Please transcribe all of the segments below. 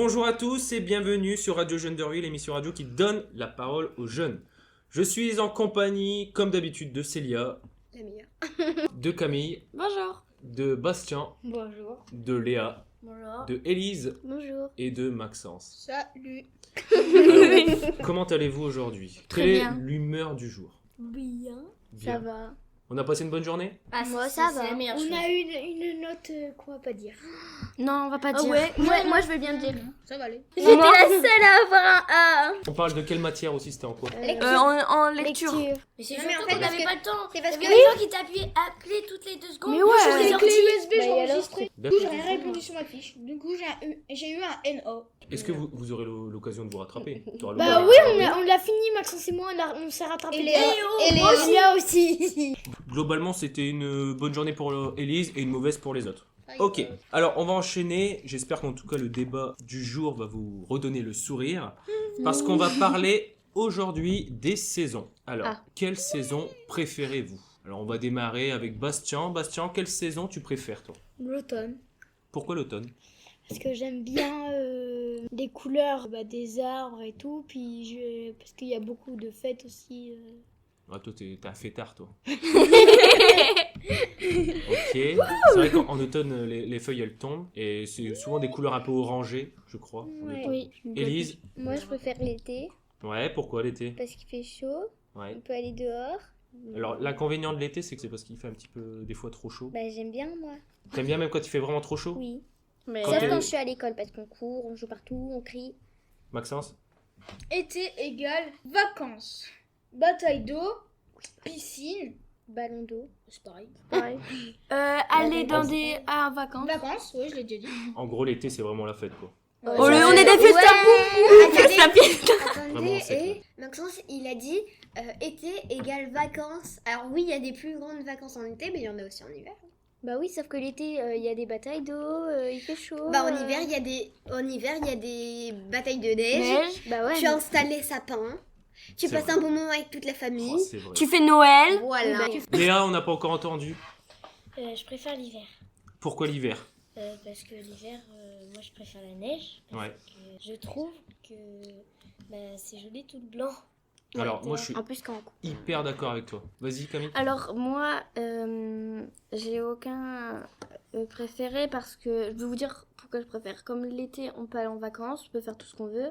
Bonjour à tous et bienvenue sur Radio Jeune de Rue, l'émission radio qui donne la parole aux jeunes. Je suis en compagnie, comme d'habitude, de Célia, La meilleure. de Camille, Bonjour. de Bastien, Bonjour. de Léa, Bonjour. de Élise Bonjour. et de Maxence. Salut. Alors, comment allez-vous aujourd'hui? Très Quelle bien. est l'humeur du jour? Bien. Bien. Ça va. On a passé une bonne journée? Moi, ça va. C'est la meilleure chose. On a une note qu'on va pas dire. Non, on va pas Ah dire. ouais. Moi, je veux bien dire. Ça va aller. J'étais la seule à avoir un A. On parle de quelle matière aussi? C'était en quoi? En lecture. Mais c'est Non, surtout mais en fait, qu'on parce n'avait que- pas le temps. c'est parce Il y que- avait des gens qui t'appuyaient appeler toutes les 2 secondes. Mais Moi, ouais. je Avec les les sortis. USB, Bah, j'ai et alors enregistré. D'accord. J'avais répondu sur ma fiche. Du coup, j'ai eu un NO. Est-ce que vous aurez l'occasion de vous rattraper? Tu auras Bah l'occasion. oui, on l'a fini, Maxence et moi, on s'est rattrapé. Et Léa aussi. Globalement, c'était une bonne journée pour Élise et une mauvaise pour les autres. Ok, alors on va enchaîner. J'espère qu'en tout cas le débat du jour va vous redonner le sourire. Parce qu'on va parler aujourd'hui des saisons. Alors, quelle saison préférez-vous? Alors on va démarrer avec Bastien. Bastien, quelle saison tu préfères toi? L'automne. Pourquoi l'automne? Parce que j'aime bien les couleurs des arbres et tout. Puis parce qu'il y a beaucoup de fêtes aussi. Ah, toi t'es un fêtard toi. Ok, c'est vrai qu'en automne les feuilles elles tombent. Et c'est souvent des couleurs un peu orangées, je crois. en Ouais. automne. Oui. Élise? Moi, je préfère l'été Ouais, pourquoi l'été? parce qu'il fait chaud. Ouais. On peut aller dehors. Alors l'inconvénient de l'été c'est que c'est parce qu'il fait un petit peu des fois trop chaud. Bah, j'aime bien, moi. T'aimes bien même quand il fait vraiment trop chaud? Oui. Mais Quand Sauf t'es- quand je suis à l'école parce qu'on court, on joue partout, on crie. Maxence? Été égale vacances. Bataille d'eau, piscine, Ballon d'eau. c'est pareil. pareil. Aller dans des vacances. Vacances, oui, je l'ai déjà dit. En gros l'été c'est vraiment la fête quoi. On est des fesses à boum. Vraiment, Attendez, c'est et Maxence, il a dit été égale vacances. Alors oui, il y a des plus grandes vacances en été, mais il y en a aussi en hiver. Bah oui, sauf que l'été, il y a des batailles d'eau, il fait chaud. Bah en hiver, il y a des batailles de neige. Bah ouais. Tu installes les sapins. Tu C'est passes vrai. un bon moment avec toute la famille. Oh, c'est vrai. Tu fais Noël. Voilà. Léa, on n'a pas encore entendu. Je préfère l'hiver. Pourquoi l'hiver? Parce que l'hiver, moi je préfère la neige. Parce Ouais. que je trouve que c'est joli tout blanc. Alors moi je suis En plus, quand hyper d'accord avec toi. Vas-y Camille. Alors moi, j'ai aucun préféré parce que je vais vous dire pourquoi je préfère. Comme l'été, on peut aller en vacances, on peut faire tout ce qu'on veut.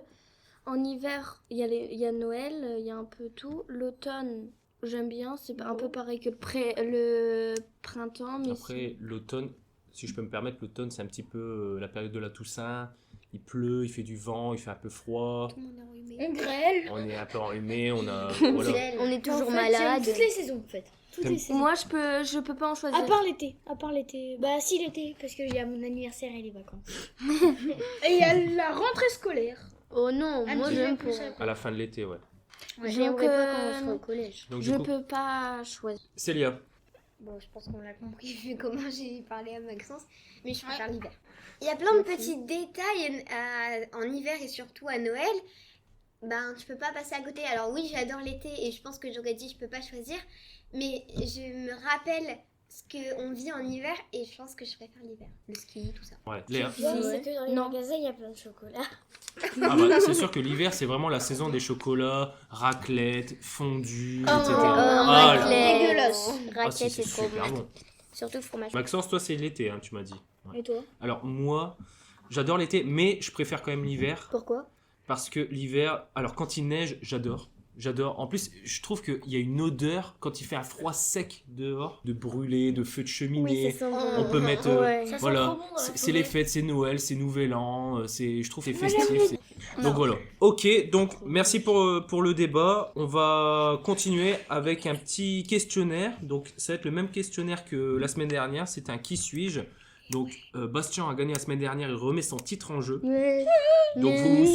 En hiver, il y a Noël, il y a un peu tout. L'automne, j'aime bien, c'est un peu pareil que le printemps. Mais Après l'automne, si je peux me permettre, l'automne c'est un petit peu la période de la Toussaint. Il pleut, il fait du vent, il fait un peu froid. On grêle. On est un peu enrhumé, on a... voilà. on est toujours En fait, j'aime malade. toutes les saisons, en fait. Toutes T'aimes- les saisons. moi, je peux pas en choisir. À part l'été. Bah si, l'été, parce qu'il y a mon anniversaire et les vacances. Et il y a la rentrée scolaire. Oh non, Un moi petit j'aime peu plus pour. après. À la fin de l'été, ouais. J'aimerais pas quand on euh, sera au collège. Donc Je du coup, peux pas choisir. Célia. Bon, je pense qu'on l'a compris vu comment j'ai parlé à Maxence, mais je préfère l'hiver. Il y a plein de petits détails en hiver et surtout à Noël. Ben, tu peux pas passer à côté. Alors oui, j'adore l'été et je pense que j'aurais dit je peux pas choisir, mais je me rappelle ce qu'on vit en hiver et je pense que je préfère l'hiver. Le ski, tout ça. Ouais, Léa. C'est que dans les Non. magasins, il y a plein de chocolat. Ah bah, c'est sûr que l'hiver c'est vraiment la saison des chocolats, raclette, fondue, etc. Ah, là. raclette. Dégueulasse. Ah, Raclette, c'est c'est trop super bon. bon. Surtout fromage. Maxence, toi c'est l'été, hein, tu m'as dit. Ouais. Et toi? Alors moi, j'adore l'été, mais je préfère quand même l'hiver. Pourquoi? Parce que l'hiver, alors quand il neige, j'adore. J'adore. En plus, je trouve qu'il y a une odeur quand il fait un froid sec dehors, de brûler, de feu de cheminée. sent On peut mettre. Ouais. Ça sent voilà. trop bon dans la C'est les forêt. fêtes, c'est Noël, c'est Nouvel An. Je trouve que c'est festif. Donc voilà. Ok, donc merci pour le débat. On va continuer avec un petit questionnaire. Donc ça va être le même questionnaire que la semaine dernière. C'était un qui suis-je. Donc Bastien a gagné la semaine dernière. Il remet son titre en jeu. Donc vous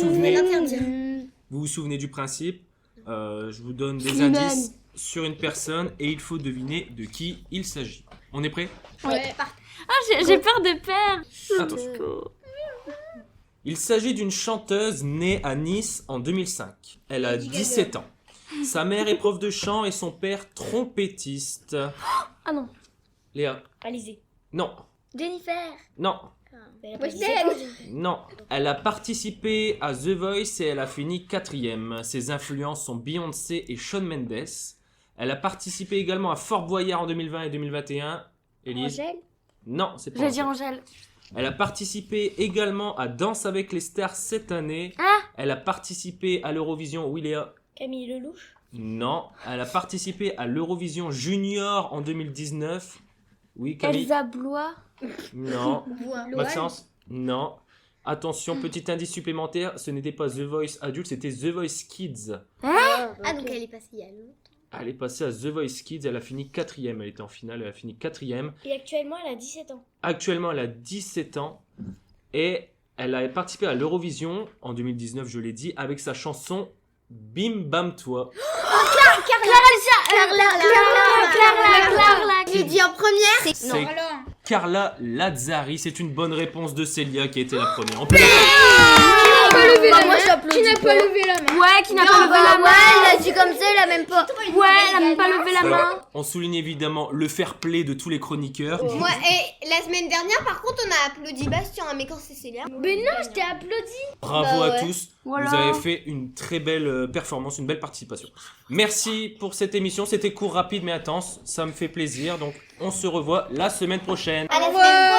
vous souvenez du principe. Je vous donne des indices sur une personne et il faut deviner de qui il s'agit. On est prêt? Ouais. J'ai peur de perdre. Attention. Il s'agit d'une chanteuse née à Nice en 2005. Elle a 17 ans. Sa mère est prof de chant et son père trompettiste. Ah non. Léa. Alizé. Non. Jennifer. Non. Elle a Wesh, pas dit Del. Non, elle a participé à The Voice et elle a fini 4e. Ses influences sont Beyoncé et Shawn Mendes. Elle a participé également à Fort Boyard en 2020 et 2021. Élise? Angèle. Non, c'est pas Je vais dire Angèle. Angèle. Elle a participé également à Danse avec les stars cette année. Ah. Elle a participé à l'Eurovision. Oui, Léa? Camille Lelouch. Non. Elle a participé à l'Eurovision Junior en 2019. Oui, Camille? Elsa Blois. Non. Loane. Maxence? Non. Attention, petit indice supplémentaire, ce n'était pas The Voice adulte, c'était The Voice Kids. Ah, donc elle est passée il y a longtemps. Elle est passée à The Voice Kids, elle a fini 4e, elle était en finale, elle a fini 4e. Et actuellement, elle a 17 ans. Actuellement, elle a 17 ans et elle a participé à l'Eurovision en 2019, je l'ai dit, avec sa chanson Bim Bam Toi. Clara, qui dit en première. C'est Non, alors. Carla Lazzari, c'est une bonne réponse de Célia qui a été la première. On peut Moi j'applaudis. Qui n'a pas levé la main? Ouais, qui n'a pas levé la main. elle a dit comme ça, elle a même pas. Ouais, elle a même pas levé la main. Alors, on souligne évidemment le fair play de tous les chroniqueurs. Moi, et la semaine dernière, par contre, on a applaudi Bastien, hein, mais quand c'est Célia. Mais non, je t'ai applaudi. Bravo Bah à ouais. tous, Voilà. vous avez fait une très belle performance, une belle participation. Merci pour cette émission, c'était court, rapide mais intense, ça me fait plaisir, donc on se revoit la semaine prochaine. À la Au revoir. semaine